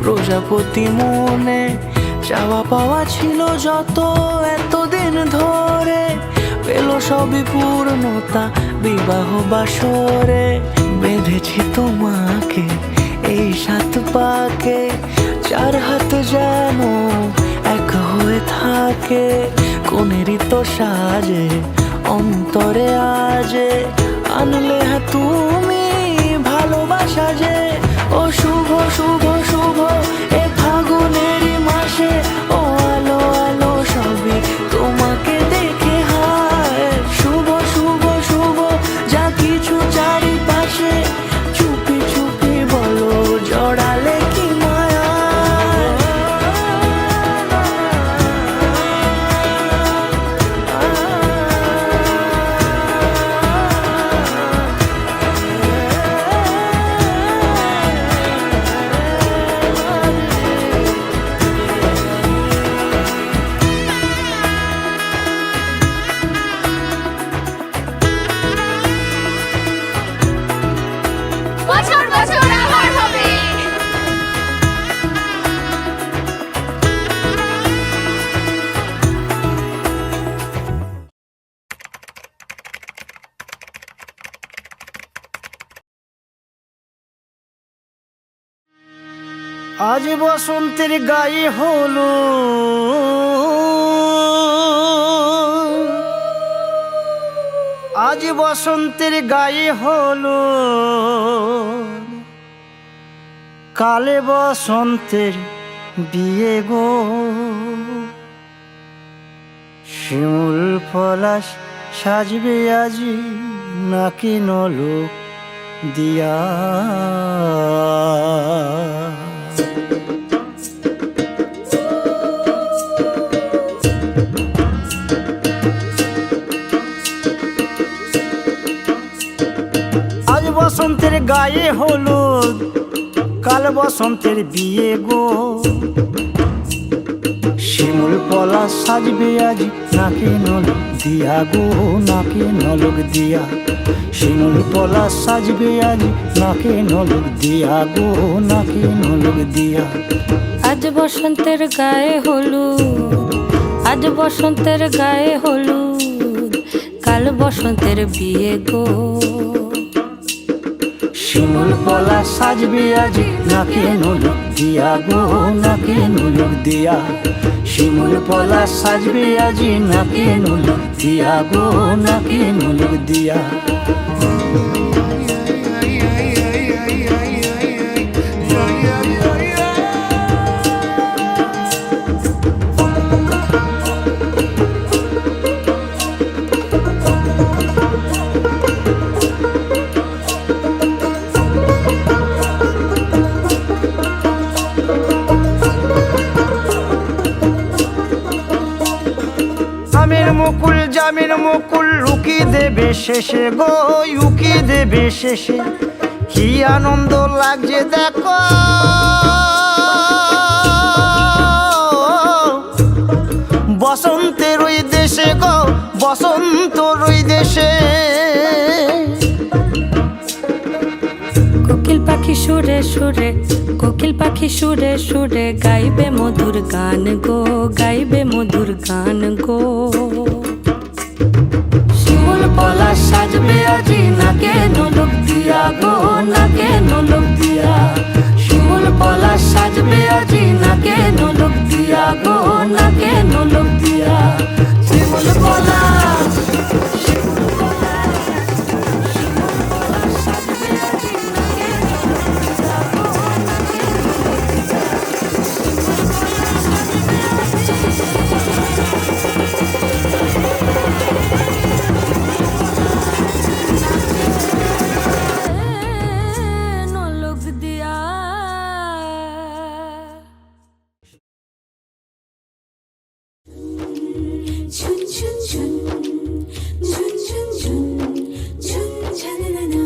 প্রজাপতি মনে চাওয়া পাওয়া ছিল যত এতদিন ধরে, পেল সবই পূর্ণতা বিবাহ বাসরে। বেঁধেছি তোমাকে এই 7 পাকে, 4 হাত যেন এক হয়ে থাকে। কোনেরই তো সাজে অন্তরে আজে আনলে হ্যাঁ তুমি ভালোবাসা যে। ও শুভ শুভ শুভ এ ফাগুনেরই মাসে, ও আলো আলো সবই তোমাকে দেখে হায়। শুভ শুভ শুভ যা কিছু চারিপাশে, চুপি চুপি বলো জড়ালে কি মায়া। বছর বছর আবার হবে। আজ বসন্তের গায়ে হলো, আজ বসন্তের গায়ে হলো, কালে বসন্তের বিয়ে গো। শিমুল পলাশ সাজবে আজি নাকি নলোক দিয়া। আজ বসন্তের গায়ে হলুদ, কাল বসন্তের বিয়ে গো। শিমুল পলাশ সাজবে আজ নাকে নলক দিয়া গো, নাকে নলক দিয়া। শিমুল পলাশ সাজবে আজ নাকে নলক দিয়া গো, নাকে নলক দিয়া। আজ বসন্তের গায়ে হলুদ, আজ বসন্তের গায়ে হলুদ, কাল বসন্তের বিয়ে গো। শিমুল পলাশ সাজবে আজ নাকে নলক দিয়া গো, নাকে নলক দিয়া। শিমুল পলাশ সাজবে আজ নাকে নলক দিয়া গো, নাকে নলক দিয়া। আমের মুকুল জামের মুকুল লুকি দেবে শেষে গো, উকি দেবে শেষে। কি আনন্দ লাগছে দেখো, বসন্তের ওই দেশে গো, বসন্তর ওই দেশে। কোকিল পাখি সুরে সুরে, কোকিল পাখি সুরে সুরে গাইবে মধুর গান গো, গাইবে মধুর গান গো। শিমুল পলাশ সাজবে আজি নাকে নলক দিয়া গো, নাকে নলক দিয়া। শিমুল পলাশ সাজবে আজি নাকে নলক দিয়া গো, নাকে নলক দিয়া। শিমুল পলাশ, শিমুল পলাশ, শিমুল পলাশ সাজবে আজি নাকে নলক দিয়া গো, নাকে নলক দিয়া। নলক দিয়া। ঝুন ঝুন ঝুন ঝুন ঝুন ঝুন ঝুন ঝানানা।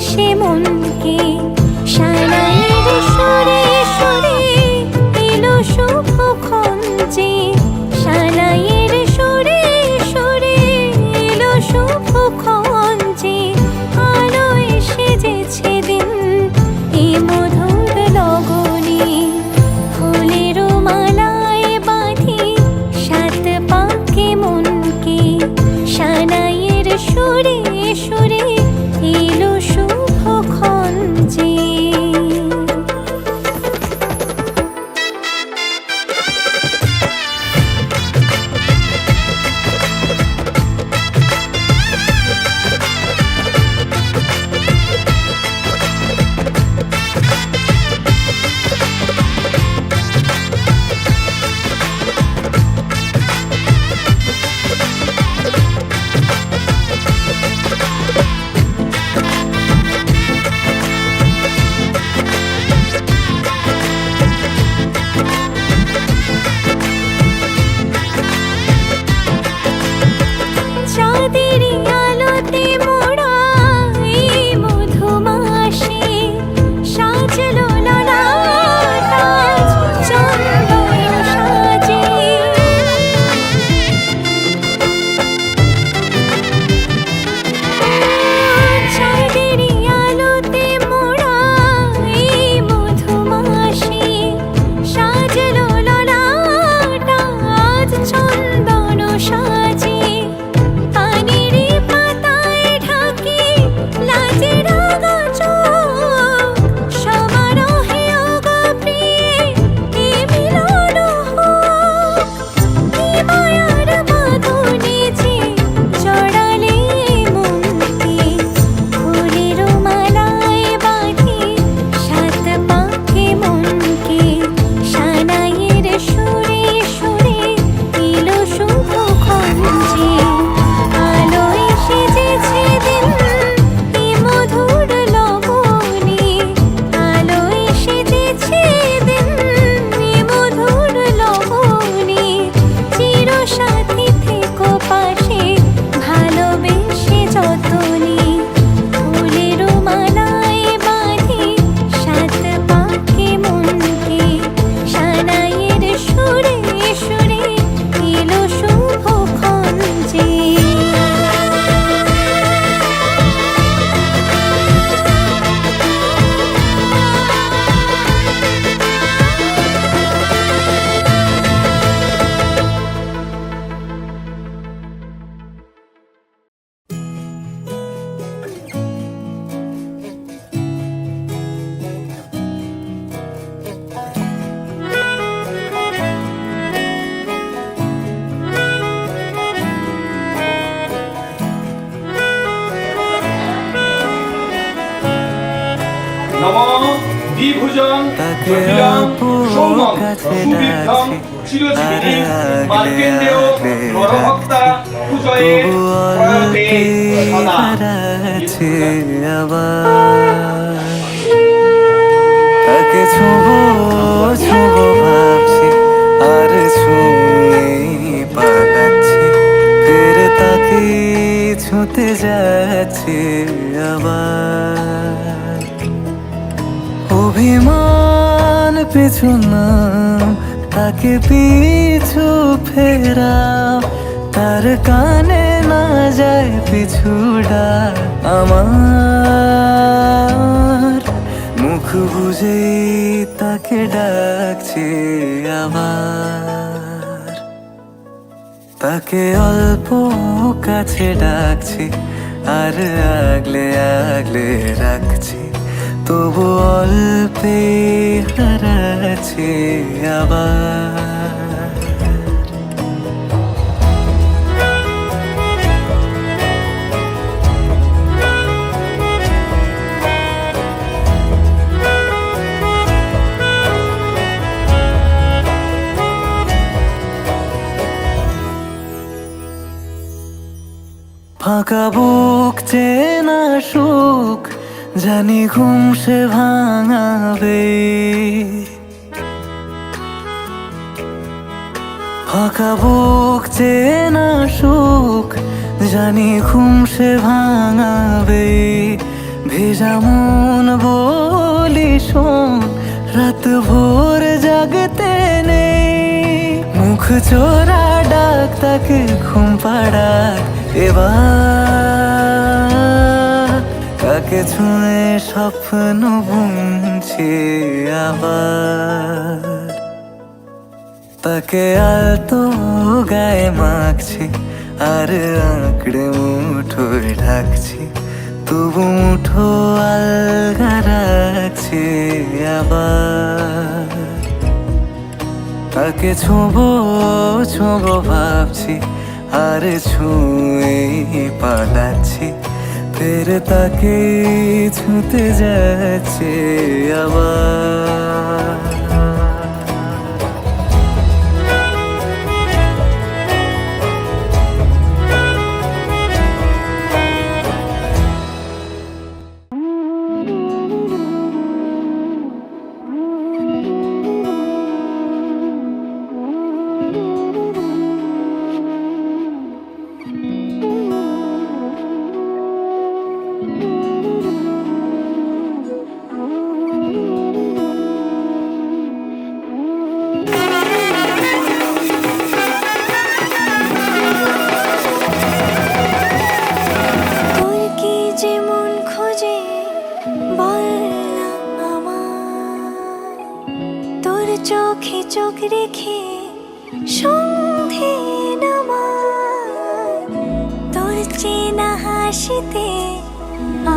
সে মনকে সানাইয়ের সুরে সুরে এলো শুভক্ষণ যে সানাইয়ের সুরে সুরে এলো শুভক্ষণ যে আলোয় সেজেছে দিন এ মধুর লগনে ফুলের মালায় বাঁধি সাত পাকে মনকে সানাইয়ের সুরে সুরে এলো শুভক্ষণ যে চাঁদের আলোতে মোড়া এই মধুমাসে সাজলো ললাটা চন্দন সাজে চাঁদের আলোতে মোড়া এই মধুমাসে সাজলো ললাটা চন্দন সাজে পানির পাতায় ঢাকি লাজের আগা চোখ সমারোহে ওগো প্রিয়ে এ মিলন হোক কি মায়ার বাঁধনে যে জড়ালে মনকে ফুলের মালায় বাঁধি সাত পাকে মনকে সানাইয়ের সুরে সুরে এলো শুভক্ষণ যে আলোয় সেজেছে দিন এ মধুর লগনে আলোয় সেজেছে দিন এ মধুর লগনে চির সাথী থেকো পাশে ভালোবেসে যতনে ফুলের মালায় বাঁধি সাত পাকে মনকে সানাইয়ের সুরে সুরে এলো শুভক্ষণ যে নমঃ দ্বিভুজং তাকে জটিলং অপু সৌম্যং কাছে সুদীর্ঘং ডাকছি, চিরজীবিনী আর মার্কেন্ডেয় আগলে নরভক্তা পূজয়ে তবু প্রয়তে অল্পে সদা হারাচ্ছে আবার তাকে ছুঁবো ছুঁবো ভাবছি আর ছুঁয়েই পালাচ্ছি ফের তাকে ছুঁতে যাচ্ছে আবার অভিমান পিছু নাম তাকে পিছু ফেরাও তার কানে না যায় পিছুডা আমার মুখ বুঝে তাকে ডাকছে আবার তাকে অল্প কাছে ডাকছি আর আগলে আগলে রাখছি তবু অল্পে হারাচ্ছি আবার ফাঁকা বুক চেনা সুখ জানি ঘুম সে ভাঙাবে ফাঁকা বুক চেনা সুখ জানি ঘুম সে ভাঙাবে যেমন বলি শোন, রাত ভোর জাগতে নেই, মুখ চোরা ডাক তাকে ঘুম পাড়াক। এবার কাকে ছুঁয়ে স্বপ্ন বুনছি আবার, তাকে আলতো গায়ে মাখছি আর আঁকড়ে মুঠোয় ঢাকছি, তবু মুঠো আলগা রাখছি আবার। তাকে ছোঁবো ছোঁবো ভাবছি আর ছুঁয়ে পালাচ্ছি, ফের তাকে ছুঁতে যাচ্ছে আবার। তোর কি যে মন খোঁজে বল না আমার, তোর চোখে চোখ রেখে সন্ধে নামার, তোর চেনা হাসিতে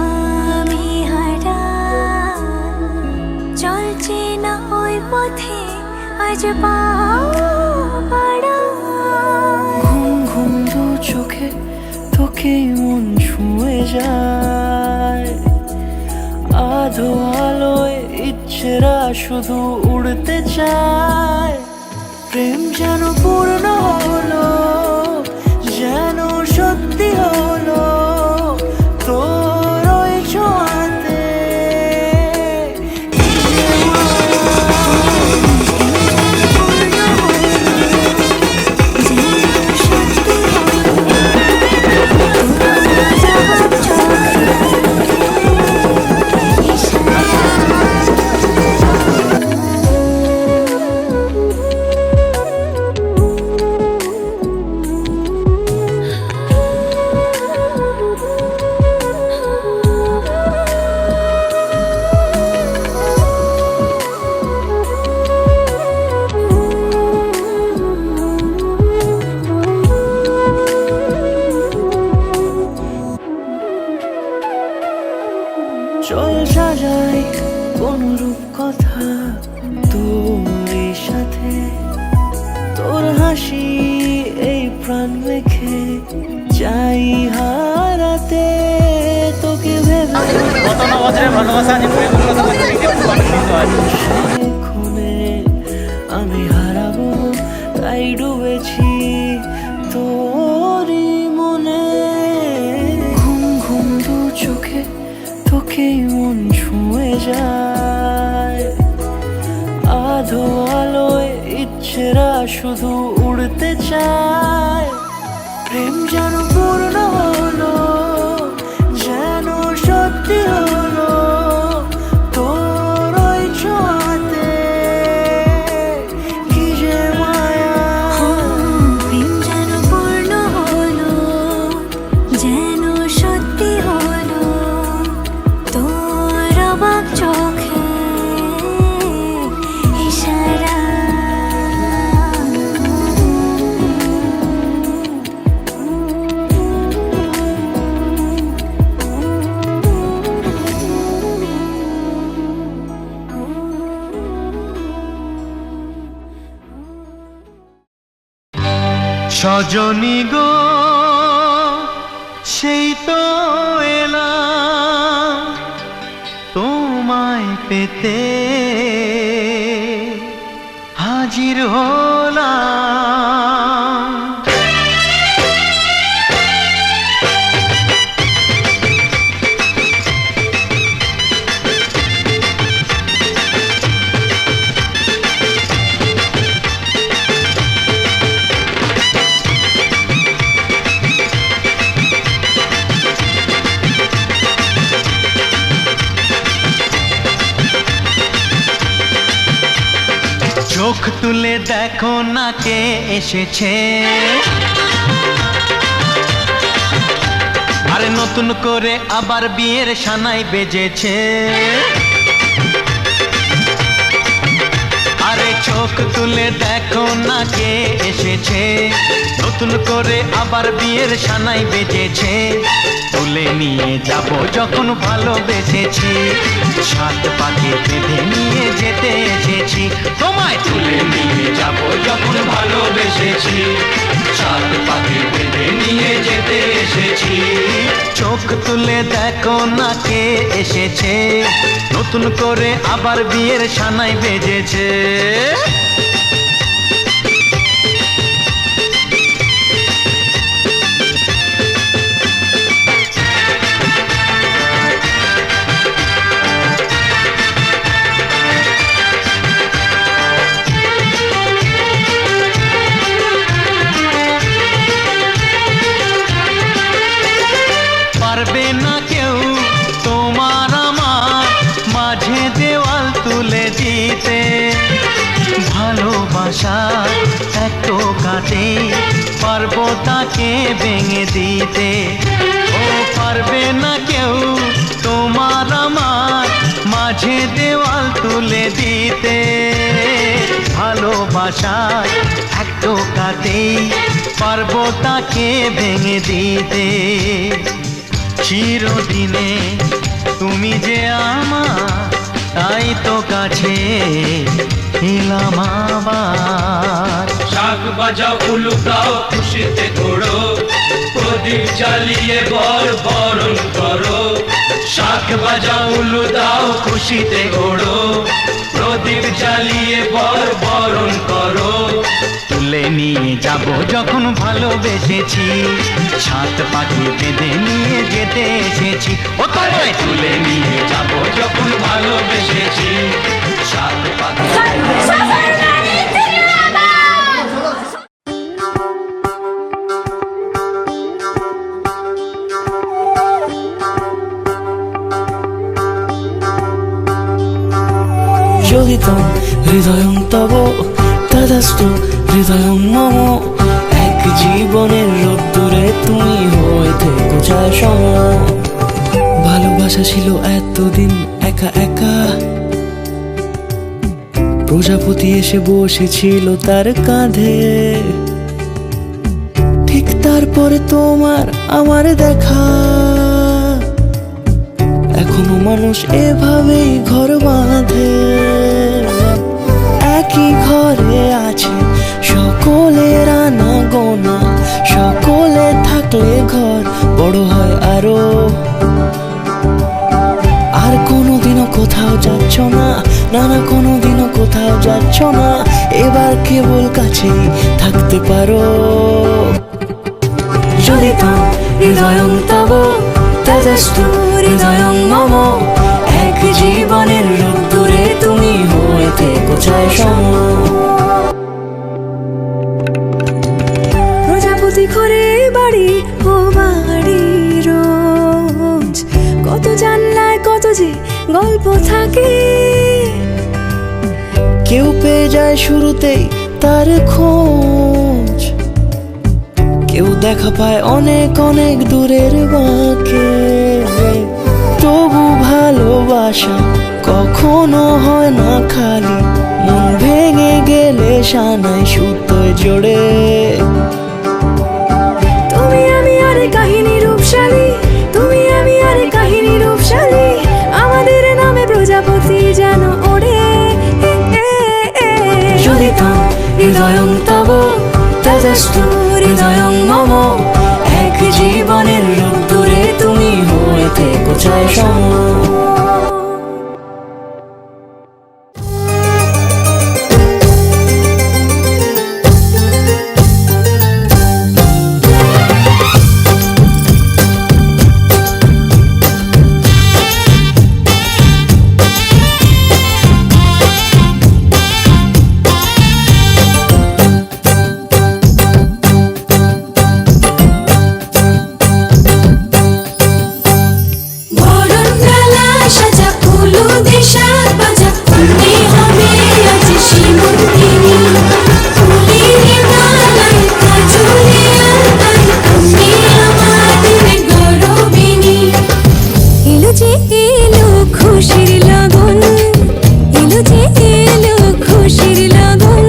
আমি হারা, চল চেনা ওই পথে আজ পা বাড়া। ঘুম ঘুম দু চোখে তোকে মন ছুঁয়ে যায়, আধো আলোয় ইচ্ছেরা শুধু উড়তে চায়। প্রেম যেন পূর্ণ হলো, যেন সত্যি হলো, তোর ওই ছোঁয়াতে চল সাজাই কোন রূপ কথা তোর সাথে, তোর হাসি এই প্রাণ মেখে চাই হারাতে তোকে ভেবে। খুনে আমি হারাবো তাই ডুবেছি তোরই মনে। ঘুম ঘুম দু চোখে তোকে মন ছুঁয়ে যায়, আধো আলোয় ইচ্ছেরা শুধু উড়তে চায়। প্রেম যেন পূর্ণ হলো, যেন সত্যি হলো, তোর ওই ছোঁয়াতে কি যে মায়া। প্রেম যেন পূর্ণ হলো, যেন সত্যি হলো, তোর অবাক চোখে ইশারা। সজনী গো সেই তো এলাম তোমায় পেতে, হাজির হলাম। চোখ তুলে দেখো না কে এসেছে, আরে নতুন করে আবার বিয়ের সানাই বেজেছে। আরে চোখ তুলে দেখো না কে এসেছে, নতুন করে আবার বিয়ের সানাই বেজেছে। তুলে নিয়ে যাব যখন ভালোবেসেছি, সাত পাকে বেঁধে নিয়ে যেতে এসেছি। তোমায় তুলে নিয়ে যাব যখন ভালোবেসেছি, সাত পাকে বেঁধে নিয়ে যেতে এসেছি। চোখ তুলে দেখো না কে এসেছে, নতুন করে আবার বিয়ের সানাই বেজেছে। পারবে না কেউ তোমার আমার মাঝে দেওয়াল তুলে দিতে, ভালোবাসা এত কাটে পারবো তাকে ভেঙে দিতে। ও পারবে না কেউ তোমার আমার মাঝে দেওয়াল তুলে দিতে, ভালোবাসা এত কাটে পারবো তাকে ভেঙে দিতে। চিরদিনে তুমি যে আমার, তাই তো কাছে এলাম আবার। শাক বাজাও উলু দাও খুশিতে ঘোড়ো, প্রদীপ জ্বালিয়ে বর বরণ করো। শাক বাজাও উলু দাও খুশিতে ঘোড়ো, প্রদীপ জ্বালিয়ে বর বরণ করো। তুলে নিয়ে যাব যখন ভালোবেসেছি, সাত পাখি বেঁধে নিয়ে যেতে এসেছি। ও তোমায় তুলে নিয়ে যাব যখন ভালোবেসেছি, সাত পাখি যোগিতং হৃদয়ং তব তদাস্তু হৃদয়ং মম। এক জীবনের রোদ্দুরে তুমি হয়ে থেকো চায় সম। ভালোবাসা ছিল এতদিন একা একা, প্রজাপতি এসে বসেছিল তার কাঁধে। ঠিক তারপরে তোমার আমার দেখা, এখনো মানুষ এভাবেই ঘর বাঁধে। একই ঘরে আছে সকলের আনা গোনা, সকলে থাকলে ঘর বড় হয় আরো। আর কোনোদিনও কোথাও যাচ্ছ না, না না কোনোদিনও কোথাও যাচ্ছ না, এবার কেবল কাছেই থাকতে পারো। যদি তো হৃদয়ং তব তদস্তু হৃদয়ং মম। এক জীবনের রোদ্দুরে তুমি হয়ে থেকো চায় সম। প্রজাপতি ঘরে বাড়ি ও বাড়ি রোজ, কত জানলায় কত যে গল্প থাকে। কেউ পেয়ে যায় শুরুতেই তার খোঁজ, কেউ দেখা পায় অনেক অনেক দূরের বাঁকে। তবু ভালোবাসা কখনো হয় না খালি, মন ভেঙে গেলে সানাই সুতোয় জোড়ে। তুমি আমি আর কাহিনী রূপশালী, তুমি আমি আর কাহিনী রূপশালী, আমাদের নামে প্রজাপতি যেন ওড়ে। যদি তো হৃদয়ং তব তদস্তু হৃদয়ং মম। এক জীবনের রোদ্দুরে তুমি হয়ে থেকো চায় সম। সাজা ফুলু দেশা বাজা, তুমি হবে আজ শ্রীমন্দিনী। যে এলো খুশির লগন, এলো যে এলো খুশির লগন,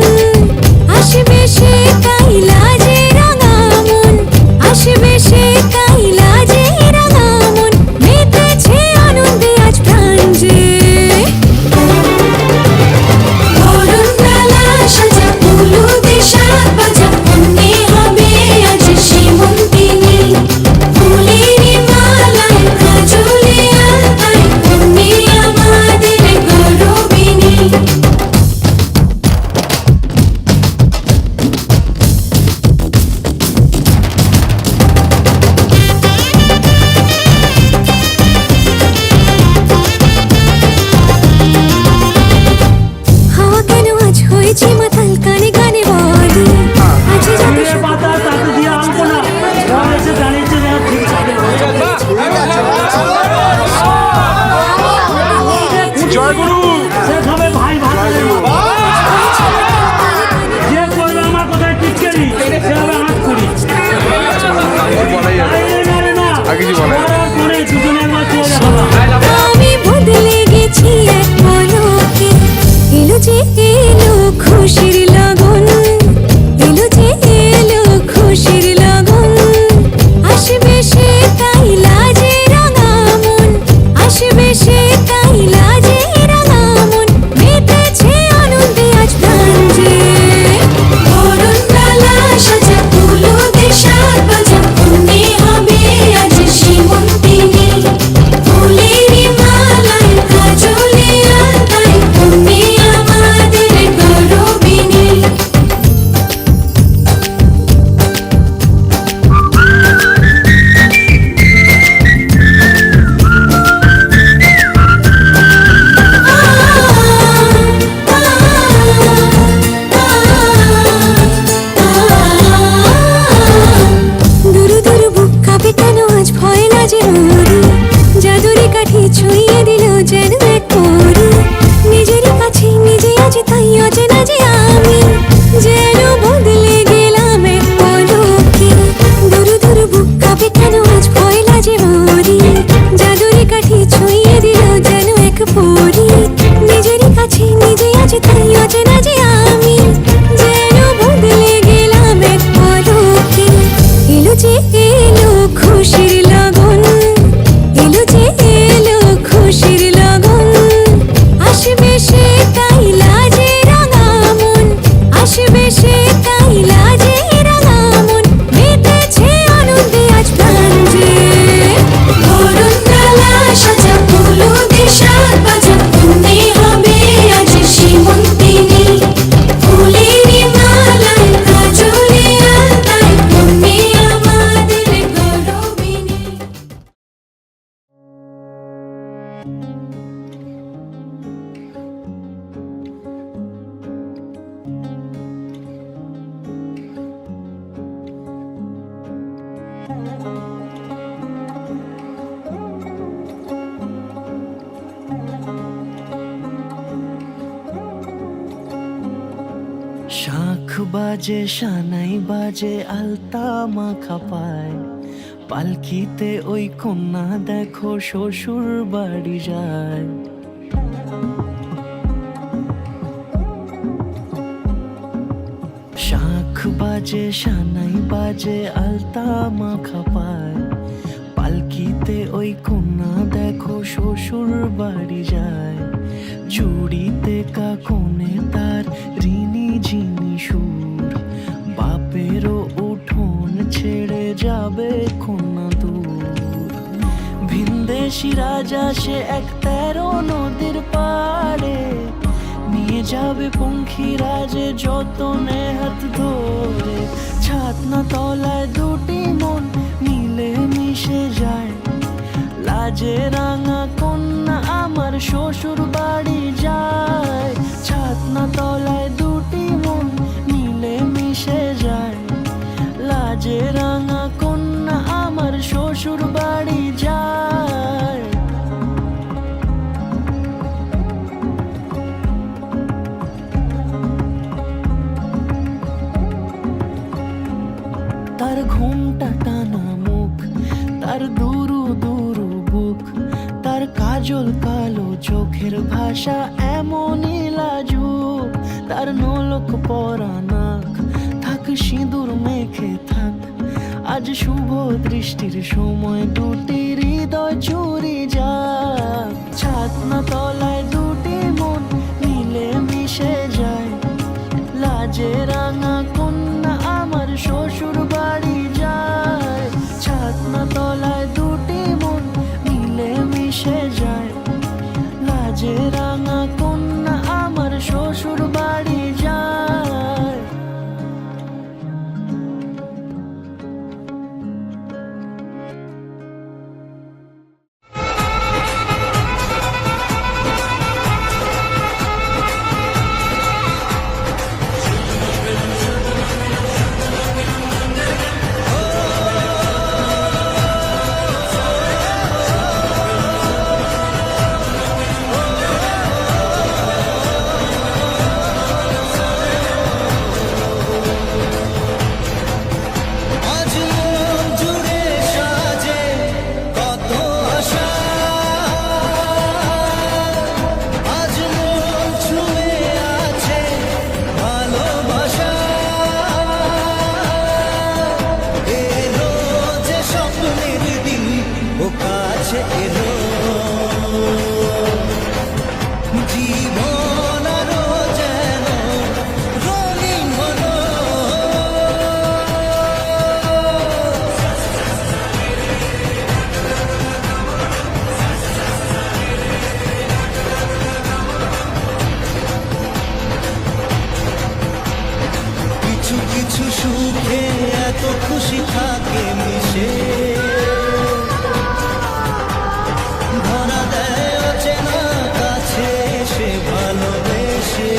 আসবে সে কাইলা যে রাঙা মন, আসবে সে কাইলা যে রাঙা মন, মেতেছে আনন্দে আজ প্রাণ যে। বরণডালা সাজা উলুদে শাক বাজা, অন্যে হবে আজ সীমন্তিনী, ফুলের মালায় কাজলে আলতায়, অন্যে আমাদের গৌরবিনী। হাওয়া কেন আজ হয়েছে মাতাল, কানে কানে বলে আজ যত পাতা তাতে দিয়ে আনবো না, তাহলে সে জানিয়েছে যে ঠিক আছে। জয়গুরু সে সবে ভাই ভাই যে করবে আমার কোথায় টিটকারি সে হবে হাত করি পরে দুজনে একবার চলে যাবো। আমি বদলে গেছি এক পলকে, এলো যে এলো খুশির লগন, এলো যে এলো খুশির লগন, আসবে সে কাইলা যে রাঙা মন, আসবে সে কাইলা যে রাঙা মন, মেতেছে আনন্দে আজ প্রাণ যে। বরণডালা সাজা উলুদে শাক বাজা, অন্যে হবে আজ সীমন্তিনী, ফুলের মালায় কাজলে আলতায়, অন্যে আমাদের গৌরবিনী। দুরু দুরু বুক কাঁপে কেন আজ ভয় না যে মরি, জাদুরি কাঠি ছুঁয়ে দিল যেন এক পরি, নিজেরই কাছে নিজে আজ তাই অচেনা যে আমি, যেন বদলে গেলাম এক পলকে। দুরু দুরু বুক কাঁপে কেন আজ ভয় না যে মরি, জাদুরি কাঠি ছুঁয়ে দিল যেন এক পরি, নিজেরই কাছে নিজে আজ তাই অচেনা যে আমি, যেন বদলে গেলাম এক পলকে। এলো যে এলো খুশির লগন, এলো যে এলো খুশির লগন, আসবে সে কাইলা যে রাঙা মন, আসবে সে কাইলা যে রাঙা মন, মেতেছে আনন্দে আজ প্রাণ যে। বরণডালা সাজা উলুদে শাক বাজা, অন্যে হবে আজ সীমন্তিনী, ফুলের মালায় কাজলে আলতায়, অন্যে আমাদের গৌরবিনী। শাখ বাজে সানাই বাজে আলতা মাখা পায়, পালকিতে ওই কন্যা দেখো শ্বশুর বাড়ি যায়। শাখ বাজে সানাই বাজে আলতা মাখা পায়, পালকিতে ওই কন্যা দেখো শ্বশুর বাড়ি যায়। চুড়িতে কাকনে তার ঋণী ঝিনি সুর, বাপেরও উঠোন ছেড়ে যাবে কন্যা দূর। ভিনদেশি রাজা সে এক 13 নদীর পাড়ে, নিয়ে যাবে পঙ্খিরাজে যতনে হাত ধরে। ছাতনা তলায় দুটি মন মিলে মিশে যায়, লাজে রাঙা কন্যা আমার শ্বশুর বাড়ি যায়। ছাতনা তলায় দুটি মন মিলে মিশে যায়, লাজে রাঙা কন্যা আমার শ্বশুর বাড়ি যায়। তার ঘুমটা টানা মুখ, তার দুরু দুরু বুক, তার তার কাজল কালো চোখের ভাষা এমনই লাজুক, তার নোলক পরা নাক থাক সিঁদুর মেখে থাক। আজ শুভ দৃষ্টির সময় দুটি হৃদয় চুরি যাক, ছাতনা তলায় দুটি মন মিলে মিশে যায়। লাজে রাঙা কন্যা আমার শ্বশুর বাড়ি যায়, ছাতনা তলায় দুটি মন মিলে মিশে যায়। লাজে রাঙা কন্যা আমার শ্বশুর বাড়ি যায়। কিছু সুখে এত খুশি থাকে মিশে, ধরা দেয় অচেনা কাছে সে ভালোবেসে।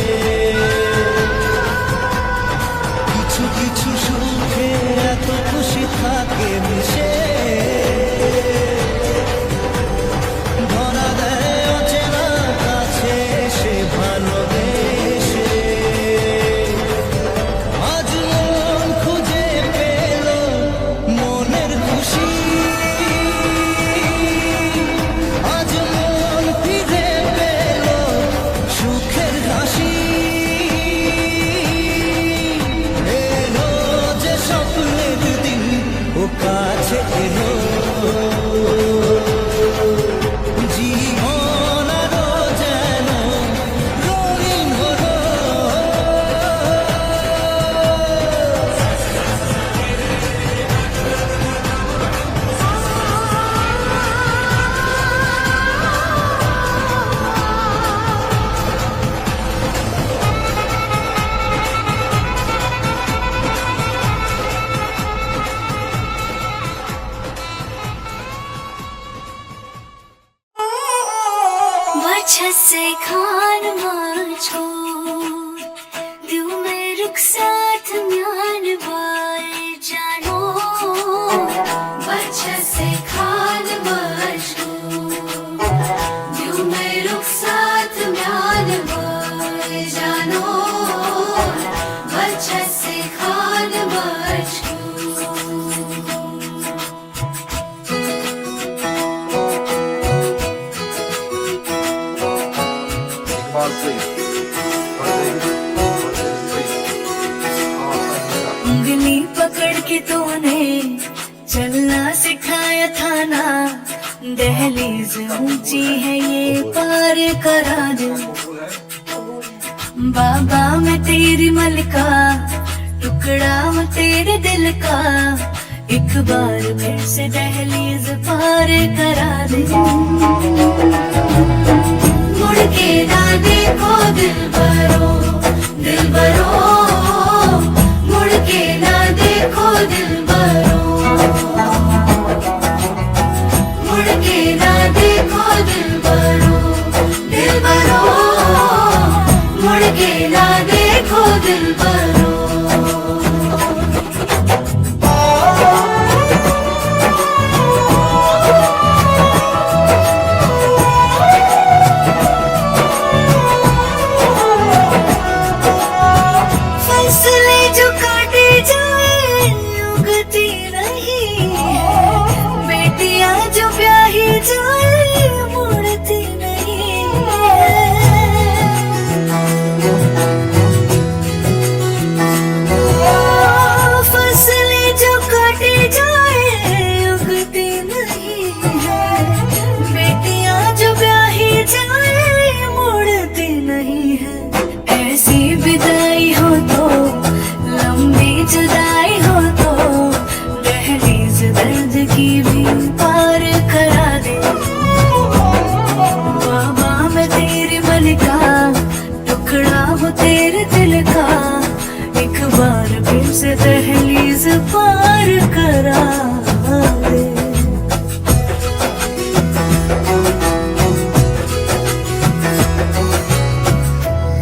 কিছু কিছু সুখে এত খুশি থাকে মিশে, ধরা দেয় অচেনা কাছে সে ভালোবেসে। আজ মন খুঁজে পেল মনের খুশি, আজ মন ফিরে পেল সুখের হাসি। এলো যে স্বপ্নের দিন ও কাছে এলো, জীবন আরো যেন রঙিন হলো। वजह से खान मुझको दिल में रुखसात म्यान बाय जानो। वजह से खान मुझको दिल में रुखसात म्यान बाय जानो। वजह से खान मुझको उंगली पकड़ के तूने चलना सिखाया था ना, दहलीज ऊंची है ये पार करा दे। बाबा मैं तेरी मलका, टुकड़ा मैं तेरे दिल का, एक बार फिर से दहलीज पार करा दे। मुड़ के ना देखो दिल भरो, दिल भरो, मुड़ के ना देखो दिल भरो, मुड़ के ना देखो दिल भरो, दिल भरो, मुड़ के ना देखो दिल भरो। से दहलीज पार करा दे।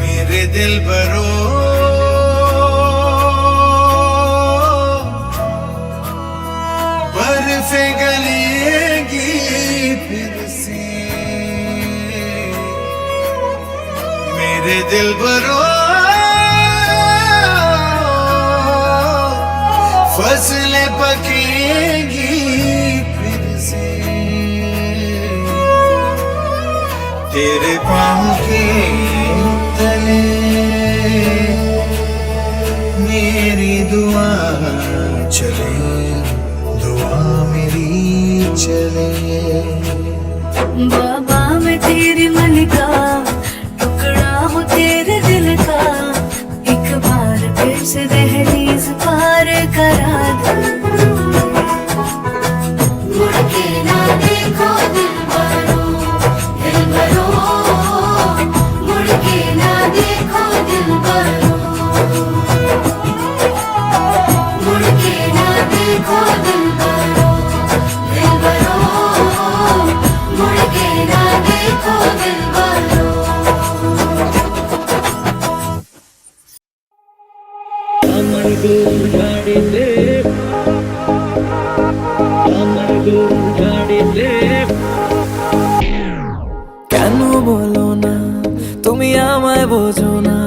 मेरे दिल बरो बर्फे गलेगी फिर से, मेरे दिल बरो फसलें पकेगी फिर से, तेरे पाँव के तले मेरी दुआ चले, दुआ मेरी चले। बाबा मैं तेरी मलिका, टुकड़ा हूँ तेरे दिल का, एक बार फिर से दहलीज पार करा दे। मुड़ के ना देखो दिलबरो, दिलबरो, मुड़ के ना देखो दिलबरो, मुड़ के ना देखो दिलबरो, दिलबरो, मुड़ के ना देखो दिलबरो। আমার গরুর গাড়িতে, আমার গরুর গাড়িতে। কেন বলো না তুমি আমায় বোঝো না,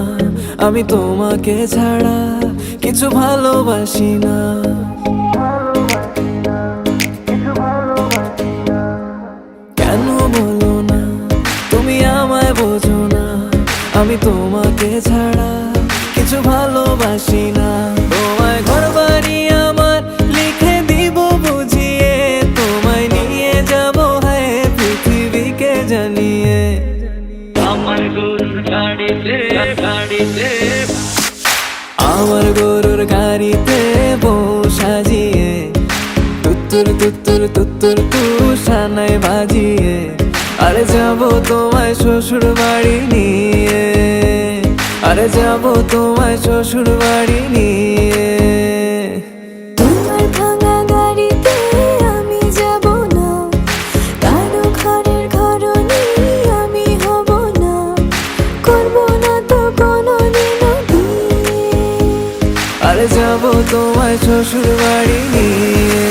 আমি তোমাকে ছাড়া কিছু ভালোবাসি না। কেন বলো না তুমি আমায় বোঝো না, আমি তোমাকে ছাড়া কিছু ভালোবাসি না। তোমায় ঘর বাড়ি আমার লিখে দিব বুঝিয়ে, তোমায় নিয়ে যাব হ্যাঁ পৃথিবীকে জানিয়ে। আমার গরুর গাড়িতে, গাড়িতে। আমার গরুর গাড়িতে বউ সাজিয়ে, তুত্তুর তুত্তুর তুত্তুর তু সানাই বাজিয়ে, আরে যাবো তোমায় শ্বশুর বাড়ি নিয়ে, আরে যাবো তোমায় শ্বশুর বাড়ি নিয়ে। তোমার ভাঙা গাড়িতে আমি যাব না, কারো ঘরের ঘরনি আমি হব না, করব না তো কোনোদিনও বিয়ে, আরে যাবো তোমায় শ্বশুর বাড়ি নিয়ে।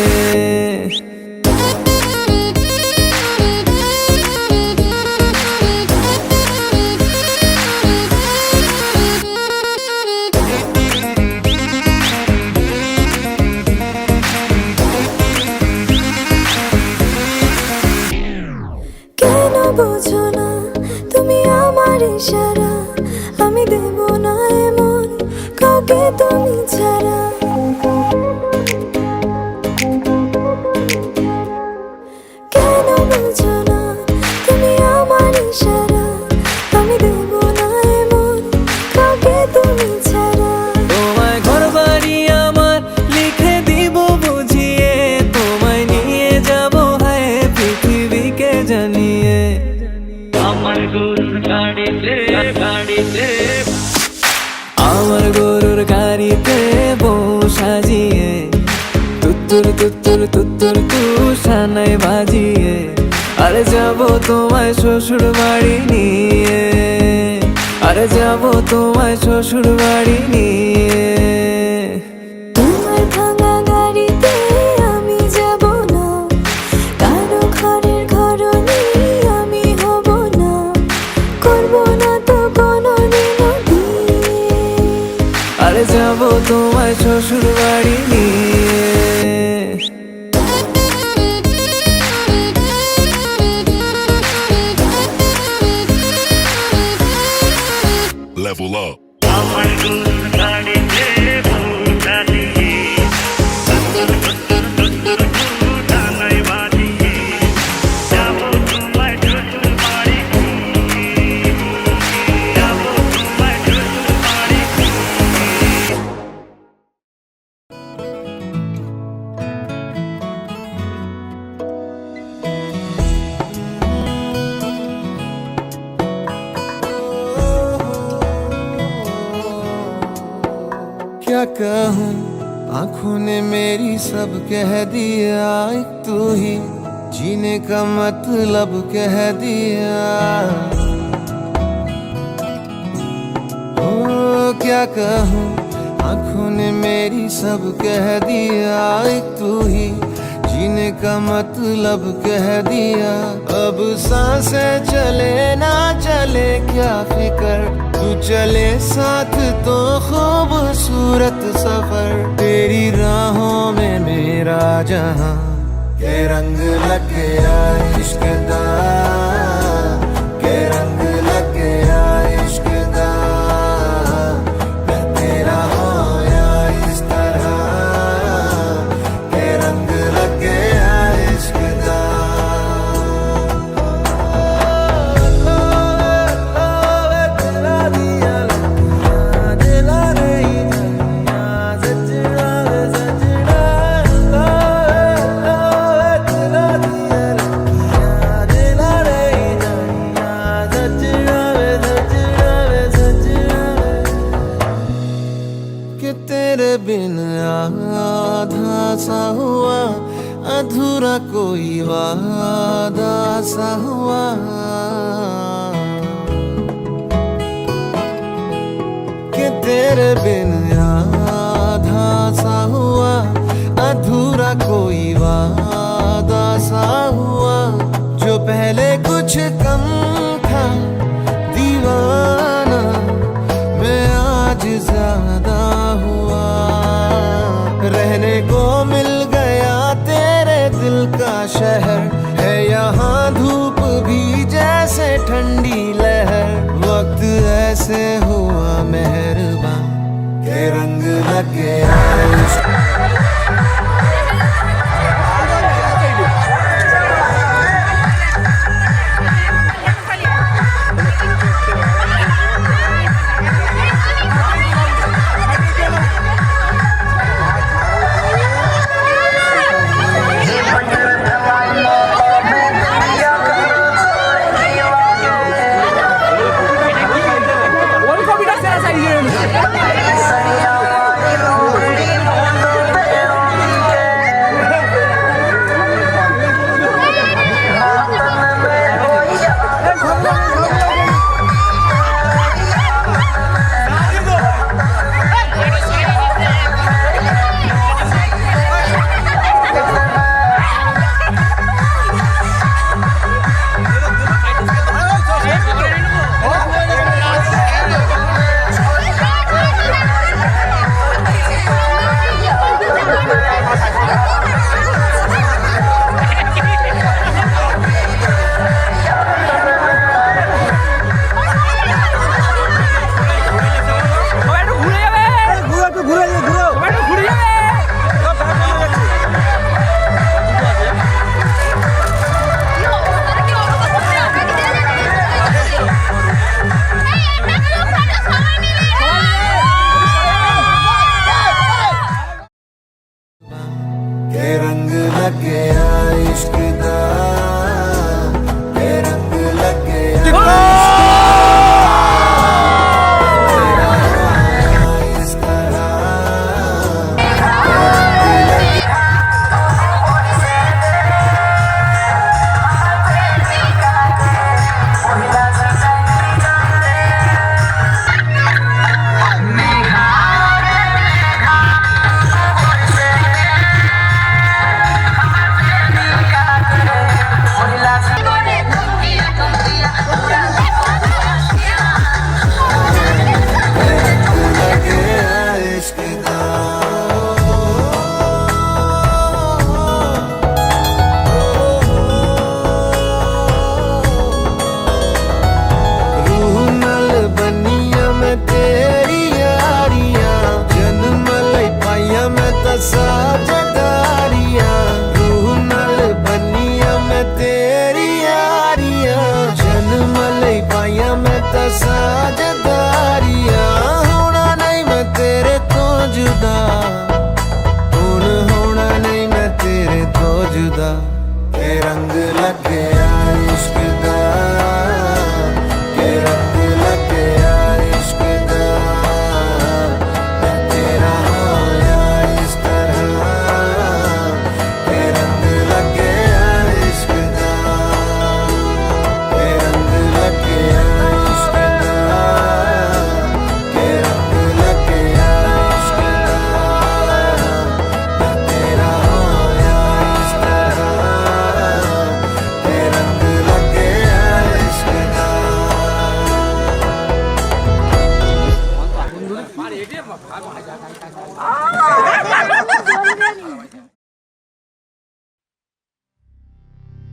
কেন বোঝো না তুমি আমার ইশারা, আমি দেব না এমন কাউকে তুমি ছাড়া। কেন বোঝো না তুমি আমার ইশারা, আমি দেব না এমন কাউকে তুমি ছাড়া। তোমায় ঘর বাড়ি আমার লিখে দিব বুঝিয়ে, তোমায় নিয়ে যাব হ্যাঁ পৃথিবীকে জানিয়ে। আমার গরুর গাড়িতে, গাড়িতে। আমার গরুর গাড়িতে বউ সাজিয়ে, তুত্তুর তুত্তুর তুত্তুর তু সানাই বাজিয়ে, আরে যাবো তোমায় শ্বশুর বাড়ি নিয়ে, আরে যাবো তোমায় শ্বশুর বাড়ি নিয়ে। তোমার ভাঙা গাড়িতে আমি যাব না, কারো ঘরের ঘরনি আমি হব না, করব না তো কোনোদিনও বিয়ে, আরে যাবো তোমায় শ্বশুর বাড়ি নিয়ে। Level up. আমার গরুর গাড়িতে বউ সাজিয়ে, তুত্তুর তুত্তুর তুত্তুর তু সানাই বাজিয়ে, যাবো তোমায় শ্বশুর বাড়ি নিয়ে, যাবো তোমায় শ্বশুর বাড়ি নিয়ে। कहूँ आंखों ने मेरी सब कह दिया, एक तू ही जीने का मतलब कह दिया। ओ क्या कहूँ आंखों ने मेरी सब कह दिया, एक तू ही जीने का मतलब कह दिया। अब सांसें चले ना चले क्या फिकर, तू चले साथ तो खूबसूरत सफर। तेरी राहों में मेरा जहां के रंग लग गया इश्क दा, के रंग लग गया इश्क दा। मैं तेरा होया इस तरह, के रंग लग गया इश्क दा। तेरा दिया लगा दिला नहीं दिया, सजना सजना तेरा दिया लगा दिला नहीं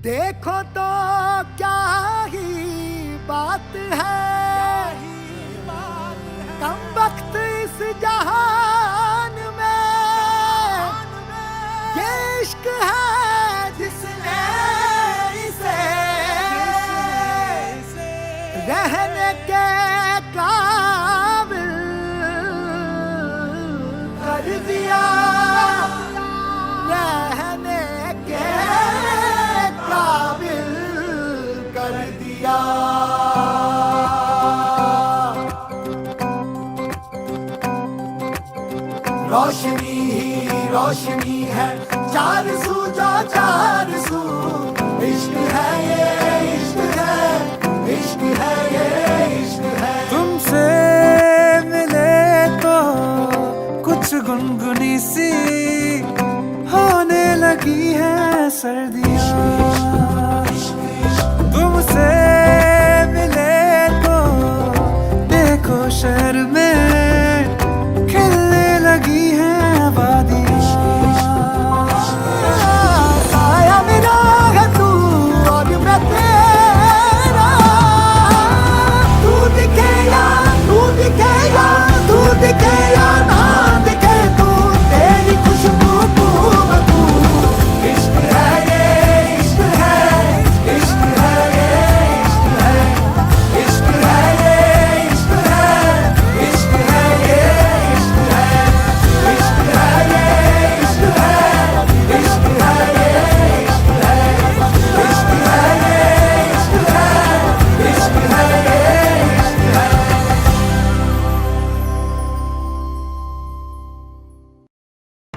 देखो तो क्या ही बात है, कम वक्त इस जहान में ये इश्क है जिसने इसे रहने के काबिल कर दिया, रहने के काबिल कर दिया। रोशनी ही रोशनी है, चार सू जो चार सू, इश्क है ये